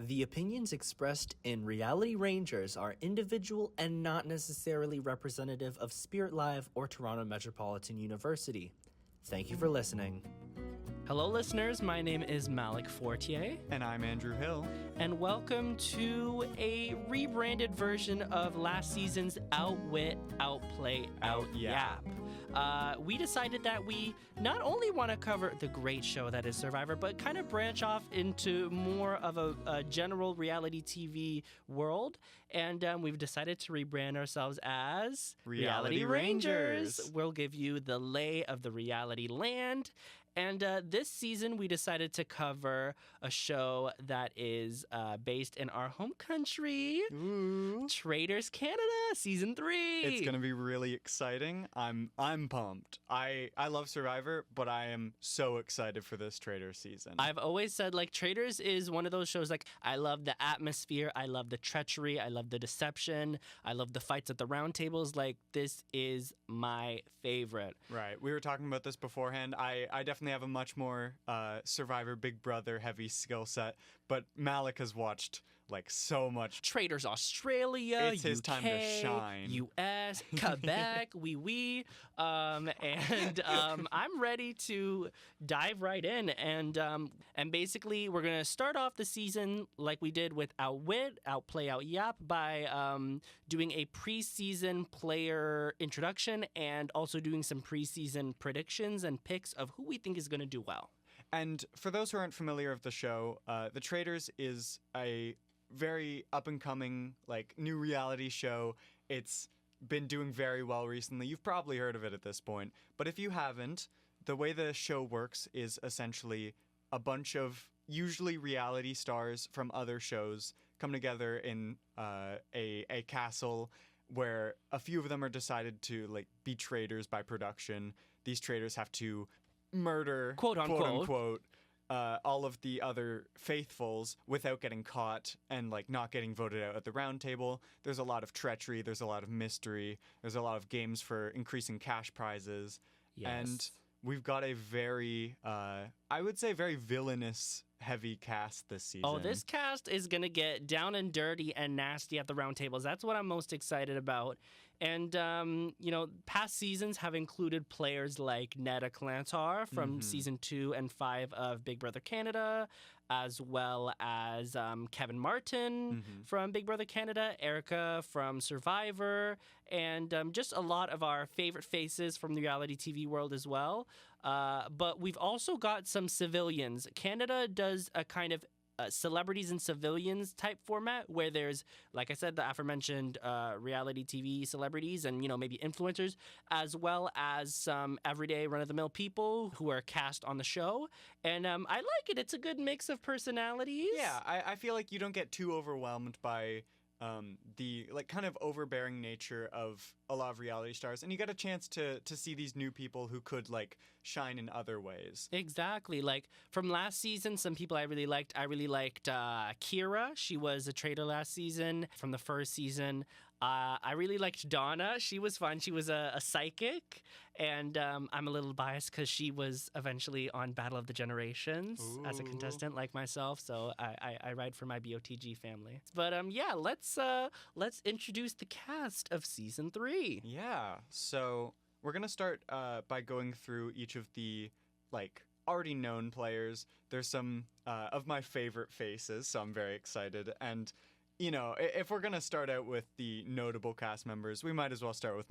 The opinions expressed in Reality Rangers are individual and not necessarily representative of Spirit Live or Toronto Metropolitan University. Thank you for listening. Hello, listeners. My name is Malik Fortier. And I'm Andrew Hill. And welcome to a rebranded version of last season's Outwit, Outplay, Outyap. We decided that we not only want to cover the great show that is Survivor, but kind of branch off into more of a general reality TV world. And we've decided to rebrand ourselves as Reality Rangers. We'll give you the lay of the reality land. And this season, we decided to cover a show that is based in our home country, Traitors Canada, Season 3. It's going to be really exciting. I'm pumped. I love Survivor, but I am so excited for this Traitors season. I've always said, like, Traitors is one of those shows, like, I love the atmosphere, I love the treachery, I love the deception, I love the fights at the round tables. Like, this is my favorite. Right. We were talking about this beforehand. I definitely have a much more Survivor Big Brother heavy skill set, but Malik has watched like so much. Traitors Australia, it's his UK, time to shine. US, Quebec, oui. And I'm ready to dive right in. And basically, we're going to start off the season like we did with Outwit, Outplay, Outyap by doing a preseason player introduction and also doing some preseason predictions and picks of who we think is going to do well. And for those who aren't familiar with the show, The Traitors is a very up-and-coming, like, new reality show. It's been doing very well recently. You've probably heard of it at this point. But if you haven't, the way the show works is essentially a bunch of usually reality stars from other shows come together in a castle where a few of them are decided to, like, be traitors by production. These traitors have to murder, quote unquote, all of the other faithfuls without getting caught and like not getting voted out at the round table. There's a lot of treachery, there's a lot of mystery, there's a lot of games for increasing cash prizes. Yes. And we've got a very I would say very villainous heavy cast this season. Oh, this cast is going to get down and dirty and nasty at the round tables. That's what I'm most excited about. And, past seasons have included players like Neda Kalantar from Season 2 and 5 of Big Brother Canada, as well as Kevin Martin from Big Brother Canada, Erica from Survivor, and just a lot of our favorite faces from the reality TV world as well. But we've also got some civilians. Canada does a kind of celebrities and civilians type format where there's, like I said, the aforementioned reality TV celebrities and, maybe influencers, as well as some everyday run-of-the-mill people who are cast on the show. And I like it. It's a good mix of personalities. Yeah, I feel like you don't get too overwhelmed by the like kind of overbearing nature of a lot of reality stars, and you get a chance to see these new people who could like shine in other ways. Exactly. Like from last season, some people I really liked. I really liked Kira. She was a traitor last season. From the first season, I really liked Donna. She was fun. She was a psychic, and I'm a little biased because she was eventually on Battle of the Generations as a contestant like myself. So I ride for my BOTG family. But let's introduce the cast of Season 3. Yeah. So we're gonna start by going through each of the like already known players. There's some of my favorite faces, so I'm very excited. And if we're gonna start out with the notable cast members, we might as well start with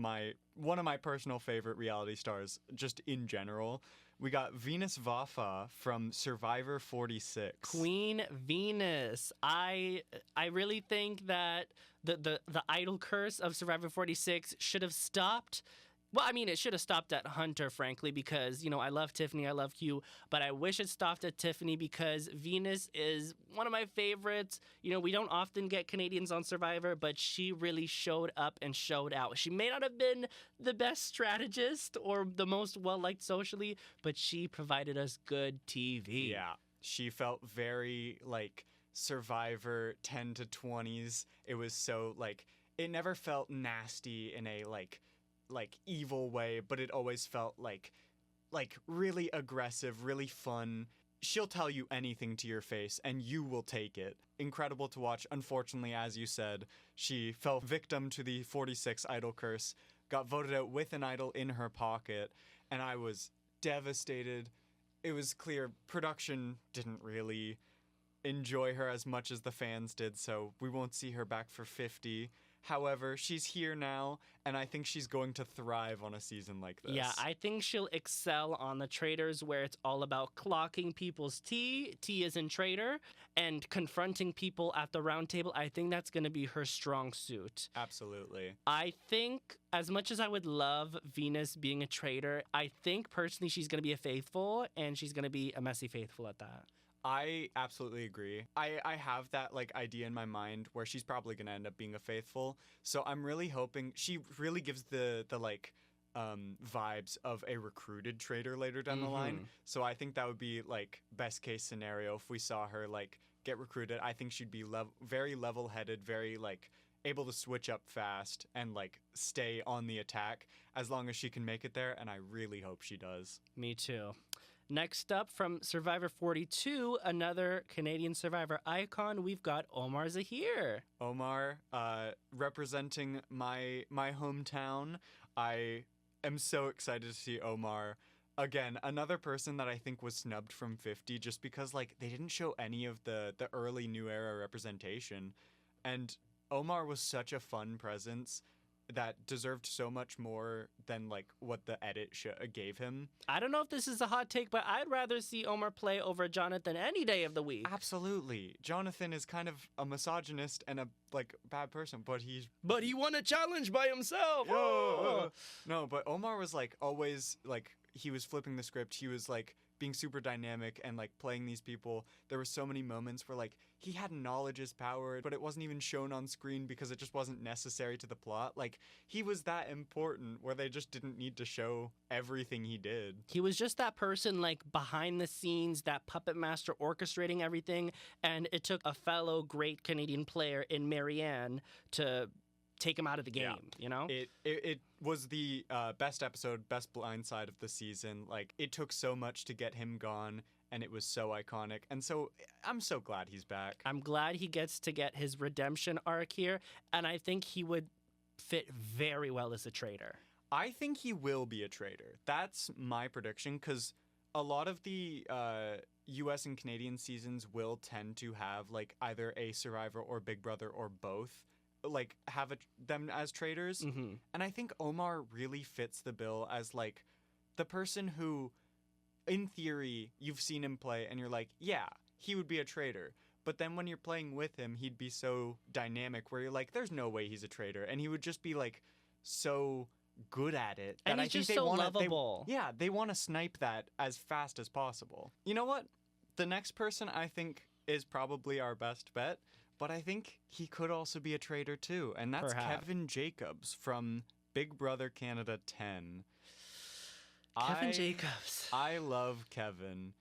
one of my personal favorite reality stars, just in general. We got Venus Vafa from Survivor 46. Queen Venus. I really think that the idol curse of Survivor 46 should have stopped. Well, I mean, it should have stopped at Hunter, frankly, because, I love Tiffany, I love Q, but I wish it stopped at Tiffany because Venus is one of my favorites. We don't often get Canadians on Survivor, but she really showed up and showed out. She may not have been the best strategist or the most well-liked socially, but she provided us good TV. Yeah, she felt very, like, Survivor 10 to 20s. It was so, like, it never felt nasty in a, like evil way, but it always felt like really aggressive, really fun. she'll tell you anything to your face and you will take it. Incredible to watch. Unfortunately, as you said, she fell victim to the 46 idol curse, got voted out with an idol in her pocket, and I was devastated. It was clear production didn't really enjoy her as much as the fans did, so we won't see her back for 50. However, she's here now, and I think she's going to thrive on a season like this. Yeah, I think she'll excel on the Traitors, where it's all about clocking people's T is in Traitor, and confronting people at the round table. I think that's going to be her strong suit. Absolutely. I think, as much as I would love Venus being a traitor, I think personally she's going to be a faithful, and she's going to be a messy faithful at that. I absolutely agree. I have that like idea in my mind where she's probably gonna end up being a faithful. So I'm really hoping she really gives the vibes of a recruited traitor later down the line. So I think that would be like best case scenario if we saw her like get recruited. I think she'd be very level headed, very like able to switch up fast and like stay on the attack as long as she can make it there. And I really hope she does. Me too. Next up from Survivor 42, another Canadian Survivor icon, we've got Omar Zahir. Omar, representing my hometown. I am so excited to see Omar. Again, another person that I think was snubbed from 50 just because like they didn't show any of the early New Era representation. And Omar was such a fun presence that deserved so much more than like what the edit gave him. I don't know if this is a hot take, but I'd rather see Omar play over Jonathan any day of the week. Absolutely. Jonathan is kind of a misogynist and a like bad person, but he won a challenge by himself. No, but Omar was like always like he was flipping the script. He was like being super dynamic and like playing these people. There were so many moments where like he had knowledge as power, but it wasn't even shown on screen because it just wasn't necessary to the plot. Like he was that important where they just didn't need to show everything he did. He was just that person like behind the scenes, that puppet master orchestrating everything, and it took a fellow great Canadian player in Marianne to take him out of the game, you know? It was the best episode, best blindside of the season. Like, it took so much to get him gone, and it was so iconic. And so, I'm so glad he's back. I'm glad he gets to get his redemption arc here, and I think he would fit very well as a traitor. I think he will be a traitor. That's my prediction, because a lot of the U.S. and Canadian seasons will tend to have, like, either a Survivor or Big Brother or both like have them as traitors. And I think Omar really fits the bill as like the person who in theory you've seen him play and you're like, yeah, he would be a traitor, but then when you're playing with him he'd be so dynamic where you're like, there's no way he's a traitor, and he would just be like so good at it that and he's I think just they so want lovable. they want to snipe that as fast as possible. You know what, the next person I think is probably our best bet, but I think he could also be a traitor too, and that's Perhaps. Kevin Jacobs from Big Brother Canada 10. Kevin Jacobs. I love Kevin.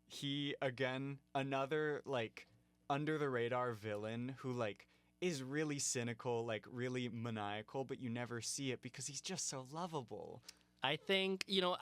He, again, another, like, under-the-radar villain who, like, is really cynical, like, really maniacal, but you never see it because he's just so lovable. I think, you know,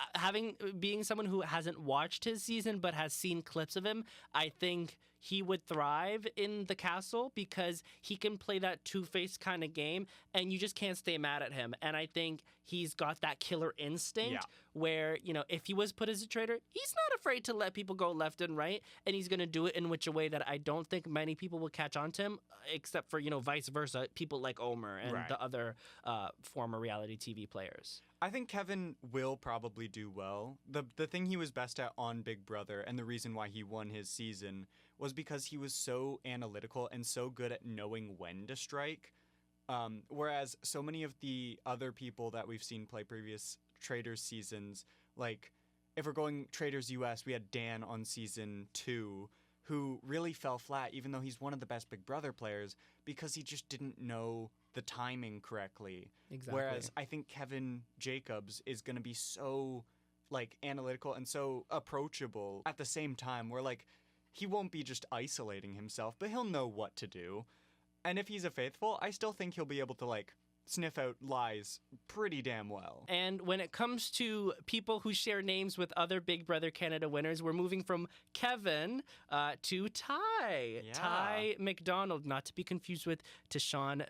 being someone who hasn't watched his season but has seen clips of him, I think he would thrive in the castle because he can play that two-faced kind of game and you just can't stay mad at him. And I think he's got that killer instinct where, you know, if he was put as a traitor, he's not afraid to let people go left and right, and he's going to do it in which a way that I don't think many people will catch on to him, except for, you know, vice versa, people like Omer and the other former reality TV players. I think Kevin will probably do well. The thing he was best at on Big Brother, and the reason why he won his season, was because he was so analytical and so good at knowing when to strike. Whereas so many of the other people that we've seen play previous Traitors seasons, like if we're going Traitors US, we had Dan on season 2, who really fell flat, even though he's one of the best Big Brother players, because he just didn't know the timing correctly. Exactly. Whereas I think Kevin Jacobs is going to be so like analytical and so approachable at the same time, where like he won't be just isolating himself, but he'll know what to do. And if he's a faithful, I still think he'll be able to like sniff out lies pretty damn well. And when it comes to people who share names with other Big Brother Canada winners, we're moving from Kevin to Ty. Yeah. Ty McDonald, not to be confused with Tashawn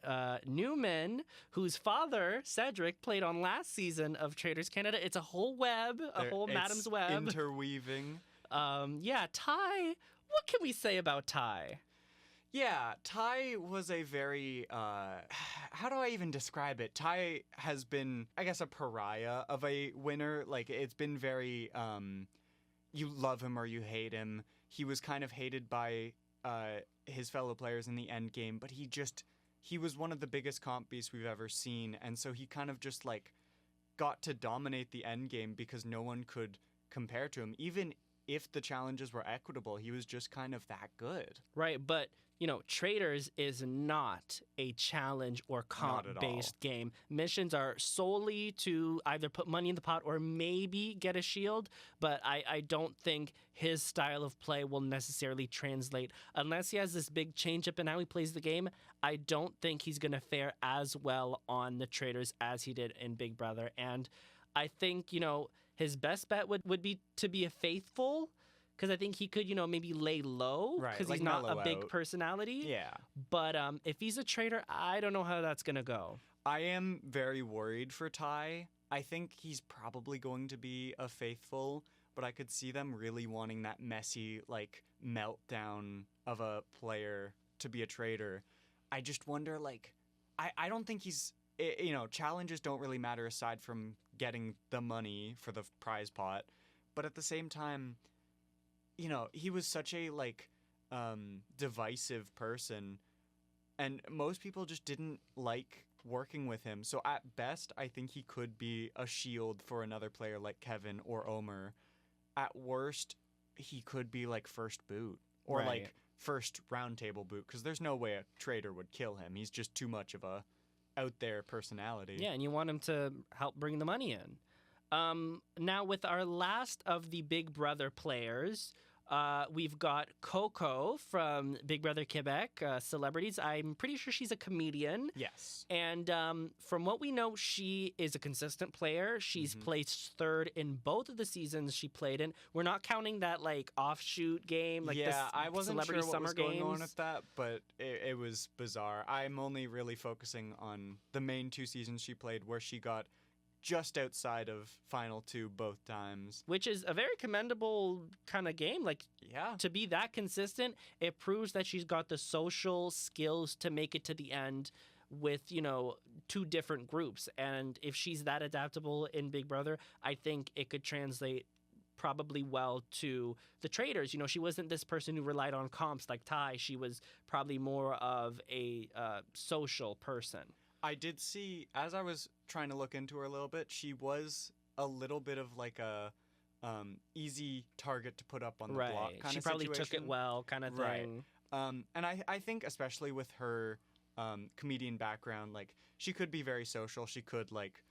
Newman, whose father, Cedric, played on last season of Traitors Canada. It's a whole web, a whole Madam's Web. Interweaving. Yeah, Ty, what can we say about Ty? Yeah, Ty was a very, how do I even describe it? Ty has been, I guess, a pariah of a winner. Like, it's been very, you love him or you hate him. He was kind of hated by his fellow players in the end game, but he was one of the biggest comp beasts we've ever seen, and so he kind of just, like, got to dominate the end game because no one could compare to him. Even if the challenges were equitable, he was just kind of that good. Right, but Traitors is not a challenge or comp-based game. Missions are solely to either put money in the pot or maybe get a shield, but I don't think his style of play will necessarily translate. Unless he has this big change-up in how he plays the game, I don't think he's going to fare as well on the Traitors as he did in Big Brother. And I think, his best bet would be to be a faithful, because I think he could, maybe lay low because he's not a big personality. Yeah. But if he's a traitor, I don't know how that's going to go. I am very worried for Ty. I think he's probably going to be a faithful, but I could see them really wanting that messy, like, meltdown of a player to be a traitor. I just wonder, like, I don't think he's, challenges don't really matter aside from getting the money for the prize pot. But at the same time, he was such a, like, divisive person, and most people just didn't like working with him. So at best, I think he could be a shield for another player like Kevin or Omer. At worst, he could be, like, first boot or, like, first roundtable boot, because there's no way a traitor would kill him. He's just too much of a out-there personality. Yeah, and you want him to help bring the money in. Now, with our last of the Big Brother players, we've got Coco from Big Brother Quebec, Celebrities. I'm pretty sure she's a comedian. Yes. And from what we know, she is a consistent player. She's placed third in both of the seasons she played in. We're not counting that, like, offshoot game, like I wasn't Celebrity sure what Summer was Games. going on with that, but it was bizarre. I'm only really focusing on the main 2 seasons she played, where she got just outside of Final 2 both times. Which is a very commendable kind of game. Like, yeah, to be that consistent, it proves that she's got the social skills to make it to the end with, 2 different groups. And if she's that adaptable in Big Brother, I think it could translate probably well to the Traitors. She wasn't this person who relied on comps like Ty. She was probably more of a social person. I did see, as I was trying to look into her a little bit, she was a little bit of, like, a easy target to put up on the block kind of situation. She probably took it well, kind of thing. And I think especially with her comedian background, like, she could be very social. She could, like,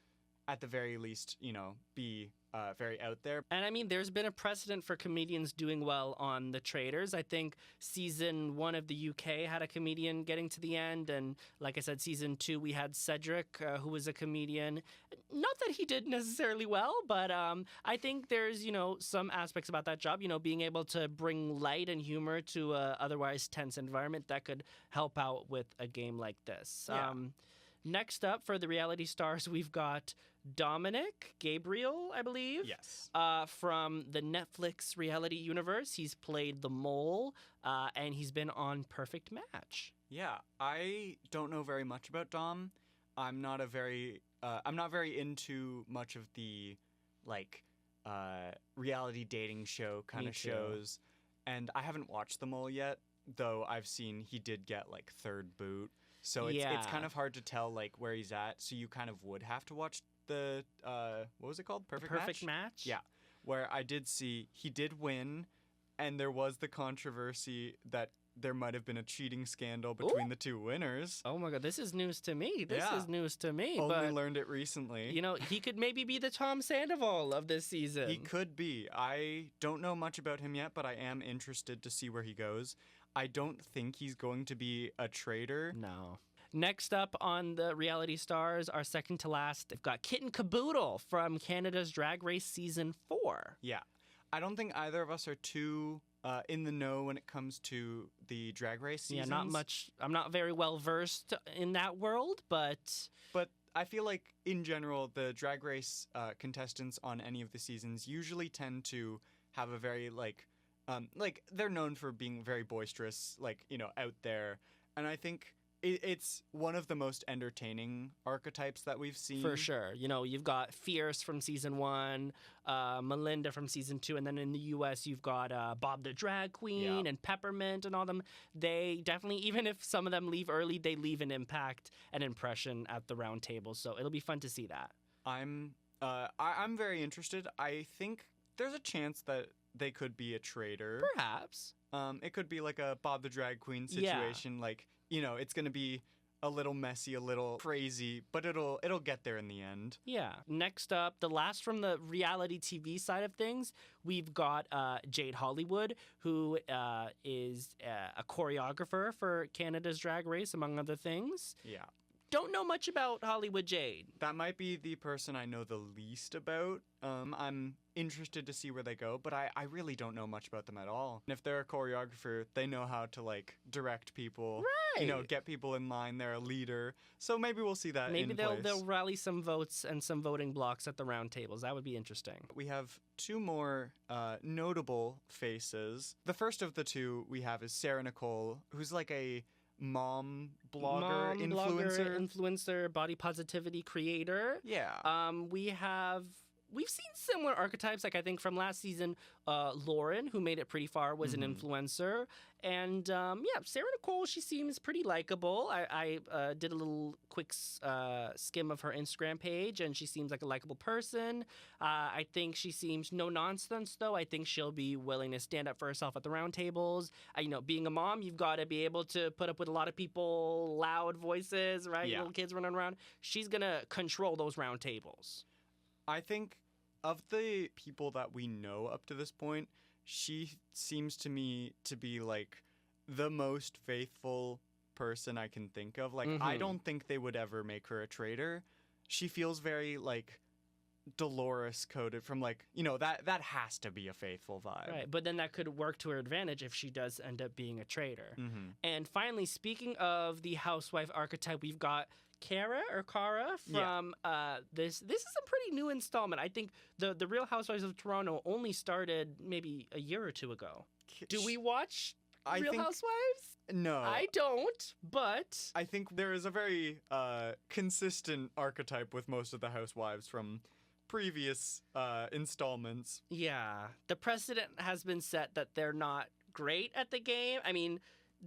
at the very least, be very out there. And I mean, there's been a precedent for comedians doing well on the Traitors. I think season 1 of the UK had a comedian getting to the end. And like I said, season 2, we had Cedric, who was a comedian. Not that he did necessarily well, but I think there's, some aspects about that job, being able to bring light and humor to a otherwise tense environment that could help out with a game like this. Yeah. Next up for the reality stars, we've got Dominic Gabriel, I believe. Yes. From the Netflix reality universe. He's played the Mole, and he's been on Perfect Match. Yeah, I don't know very much about Dom. I'm not very into much of the, like, reality dating show kind of shows, and I haven't watched The Mole yet. Though I've seen he did get, like, third boot. So it's kind of hard to tell, like, where he's at. So you kind of would have to watch the, what was it called? Perfect Match? Yeah. Where I did see he did win, and there was the controversy that there might have been a cheating scandal between the 2 winners. Oh my God, this is news to me. Only learned it recently. He could maybe be the Tom Sandoval of this season. He could be. I don't know much about him yet, but I am interested to see where he goes. I don't think he's going to be a traitor. No. Next up on the reality stars, our second to last, they've got Kit and Caboodle from Canada's Drag Race Season 4. Yeah. I don't think either of us are too in the know when it comes to the Drag Race seasons. Yeah, not much. I'm not very well versed in that world, but I feel like in general, the Drag Race contestants on any of the seasons usually tend to have a very like they're known for being very boisterous, out there, and I think it's one of the most entertaining archetypes that we've seen. for sure. You've got Fierce from Season 1, Melinda from Season 2, and then in the U.S. you've got Bob the Drag Queen and Peppermint and all them. They definitely, even if some of them leave early, they leave an impact and impression at the round table. So it'll be fun to see that. I'm very interested. I think there's a chance that they could be a traitor. Perhaps. It could be like a Bob the Drag Queen situation. It's going to be a little messy, a little crazy, but it'll get there in the end. Yeah. Next up, the last from the reality TV side of things, we've got Jade Hollywood, who is a choreographer for Canada's Drag Race, among other things. Yeah. Don't know much about Hollywood Jade. That might be the person I know the least about. I'm interested to see where they go, but I really don't know much about them at all. And if they're a choreographer, they know how to direct people, Right. get people in line. They're a leader, so maybe we'll see that. Maybe in they'll place. rally some votes and some voting blocks at the round tables. That would be interesting. We have two more notable faces. The first of the two we have is Sarah Nicole, who's like a mom blogger, influencer, body positivity creator. Yeah. We've seen similar archetypes. I think from last season, Lauren, who made it pretty far, was an influencer, and Sarah Nicole. She seems pretty likable. I did a little quick skim of her Instagram page, and she seems like a likable person. I think she seems no nonsense, though. I think she'll be willing to stand up for herself at the round tables. Being a mom, you've got to be able to put up with a lot of people, loud voices, right? Yeah. Little kids running around. She's gonna control those round tables. I think of the people that we know up to this point, she seems to me to be the most faithful person I can think of. I don't think they would ever make her a traitor. She feels very Dolores coded from that has to be a faithful vibe. Right, but then that could work to her advantage if she does end up being a traitor. Mm-hmm. And finally, speaking of the housewife archetype, we've got Cara from this is a pretty new installment. I think the Real Housewives of Toronto only started maybe a year or two ago. Do we watch Real Housewives? No. I don't, but I think there is a very consistent archetype with most of the housewives from previous installments. yeah, the precedent has been set that they're not great at the game. I mean,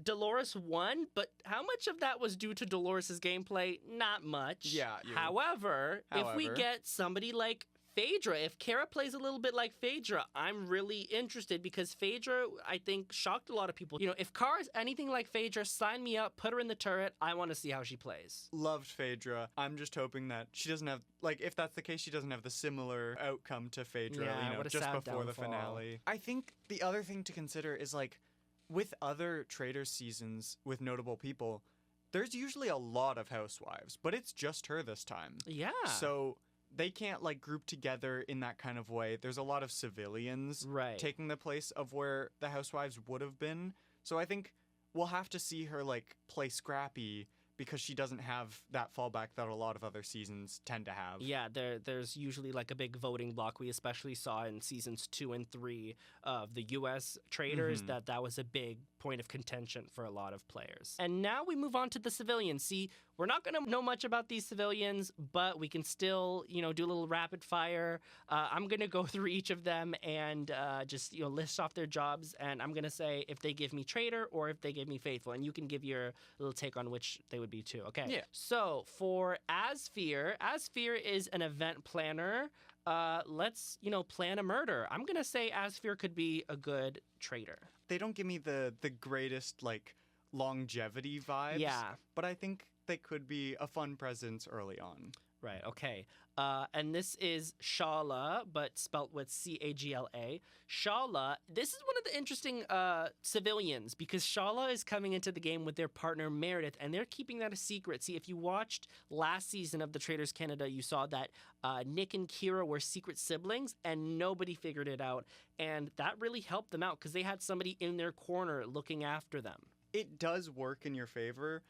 Dolores won, but how much of that was due to Dolores' gameplay? Not much. Yeah. However, if we get somebody like Phaedra, if Cara plays a little bit like Phaedra, I'm really interested because Phaedra, I think, shocked a lot of people. If Cara's anything like Phaedra, sign me up, put her in the turret. I want to see how she plays. Loved Phaedra. I'm just hoping that she doesn't have, if that's the case, she doesn't have the similar outcome to Phaedra, what a just sad before the downfall. finale. I think the other thing to consider is, with other Traitors seasons with notable people, there's usually a lot of housewives, but it's just her this time. Yeah. So they can't group together in that kind of way. There's a lot of civilians taking the place of where the housewives would have been. So I think we'll have to see her play scrappy because she doesn't have that fallback that a lot of other seasons tend to have. Yeah, there's usually a big voting block. We especially saw in seasons 2 and 3 of the U.S. Traitors that was a big point of contention for a lot of players. And now we move on to the civilians. See, we're not going to know much about these civilians, but we can still, do a little rapid fire. I'm going to go through each of them and just, list off their jobs. And I'm going to say if they give me traitor or if they give me faithful. And you can give your little take on which they would be too. Okay. Yeah. So for Asfear is an event planner. Let's, plan a murder. I'm going to say Asfear could be a good traitor. They don't give me the greatest longevity vibes. Yeah. But I think they could be a fun presence early on. Right, okay. And this is Shala, but spelt with Cagla. Shala, this is one of the interesting civilians because Shala is coming into the game with their partner Meredith, and they're keeping that a secret. See, if you watched last season of the Traitors Canada, you saw that Nick and Kira were secret siblings, and nobody figured it out. And that really helped them out because they had somebody in their corner looking after them. It does work in your favor,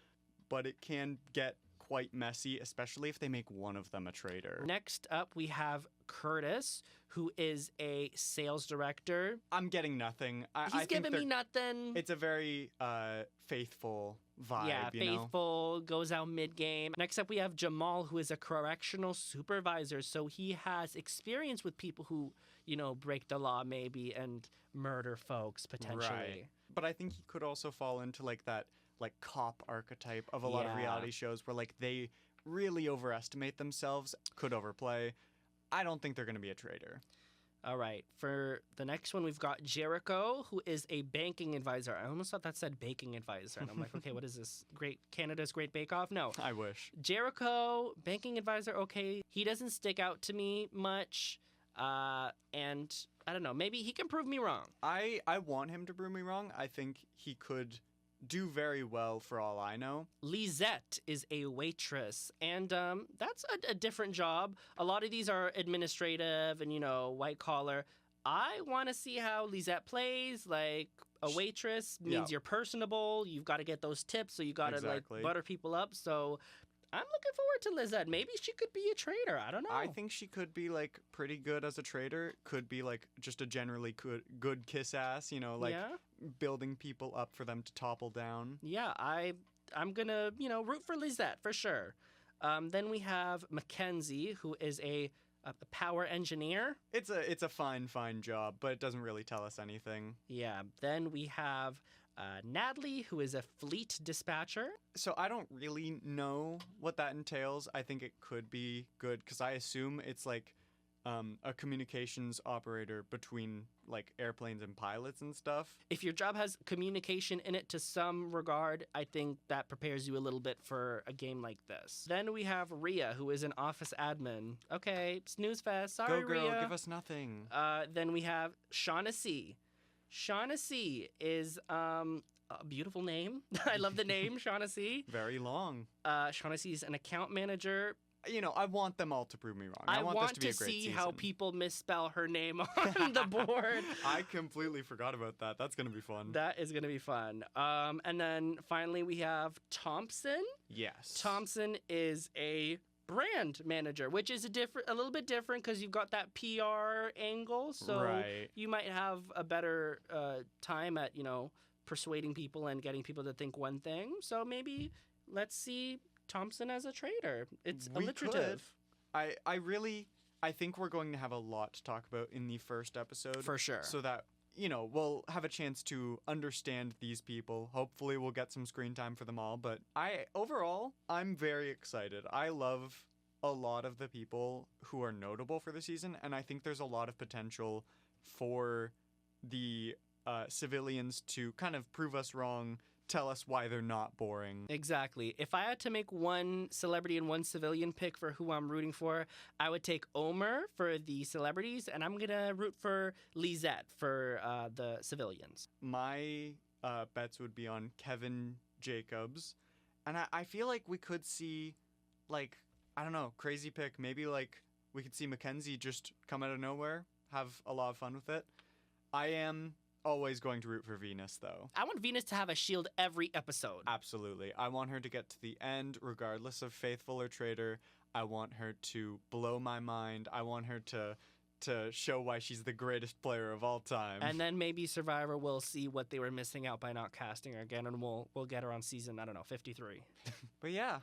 but it can get quite messy, especially if they make one of them a traitor. Next up, we have Curtis, who is a sales director. I'm getting nothing. He's giving me nothing. It's a very faithful vibe, Yeah, faithful, goes out mid-game. Next up, we have Jamal, who is a correctional supervisor. So he has experience with people who, break the law maybe and murder folks, potentially. Right. But I think he could also fall into that cop archetype of a lot of reality shows where they really overestimate themselves, could overplay. I don't think they're going to be a traitor. All right. For the next one, we've got Jericho, who is a banking advisor. I almost thought that said baking advisor. And I'm like, okay, what is this? Canada's Great Bake Off? No. I wish. Jericho, banking advisor, okay. He doesn't stick out to me much. And I don't know. Maybe he can prove me wrong. I want him to prove me wrong. I think he could do very well for all I know. Lisette is a waitress, and that's a different job. A lot of these are administrative and, white collar. I want to see how Lisette plays. Like, a waitress means you're personable. You've got to get those tips, so you got to, butter people up. So I'm looking forward to Lisette. Maybe she could be a traitor. I don't know. I think she could be, pretty good as a traitor. Could be, just a generally good kiss ass, building people up for them to topple down. Yeah, I'm going to, root for Lisette for sure. Then we have Mackenzie, who is a power engineer. It's a fine job, but it doesn't really tell us anything. Yeah. Then we have Natalie, who is a fleet dispatcher. So I don't really know what that entails. I think it could be good because I assume it's a communications operator between airplanes and pilots and stuff. If your job has communication in it to some regard, I think that prepares you a little bit for a game like this. Then we have Rhea, who is an office admin. Okay, snooze fest. Sorry, Go girl, Rhea. give us nothing. Then we have Shaughnessy. Shaughnessy is a beautiful name. I love the name, Shaughnessy. Very long. Shaughnessy is an account manager. I want them all to prove me wrong. I want this to be a great see season. how people misspell her name on the board. I completely forgot about that. That's going to be fun. That is going to be fun. And then finally we have Thompson. Yes. Thompson is a brand manager, which is a little bit different because you've got that PR angle. So you might have a better time at, persuading people and getting people to think one thing. So maybe let's see Thompson as a traitor. It's alliterative. I think we're going to have a lot to talk about in the first episode. For sure. So that, we'll have a chance to understand these people. Hopefully we'll get some screen time for them all. But overall, I'm very excited. I love a lot of the people who are notable for the season. And I think there's a lot of potential for the civilians to kind of prove us wrong, tell us why they're not boring. Exactly. If I had to make one celebrity and one civilian pick for who I'm rooting for, I would take Omer for the celebrities, and I'm going to root for Lisette for the civilians. My bets would be on Kevin Jacobs, and I feel like we could see, I don't know, crazy pick. Maybe, we could see Mackenzie just come out of nowhere, have a lot of fun with it. I am always going to root for Venus, though. I want Venus to have a shield every episode. Absolutely. I want her to get to the end, regardless of faithful or traitor. I want her to blow my mind. I want her to show why she's the greatest player of all time. And then maybe Survivor will see what they were missing out by not casting her again, and we'll get her on season, 53. But yeah,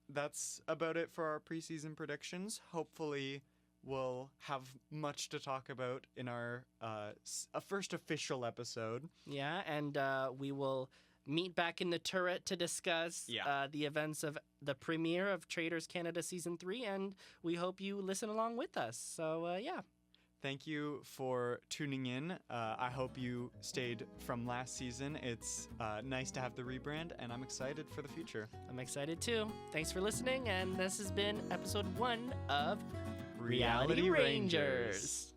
that's about it for our preseason predictions. Hopefully we'll have much to talk about in our first official episode. Yeah, and we will meet back in the turret to discuss the events of the premiere of Traitors Canada Season 3, and we hope you listen along with us. So, yeah. Thank you for tuning in. I hope you stayed from last season. It's nice to have the rebrand, and I'm excited for the future. I'm excited too. Thanks for listening, and this has been episode 1 of Reality Rangers.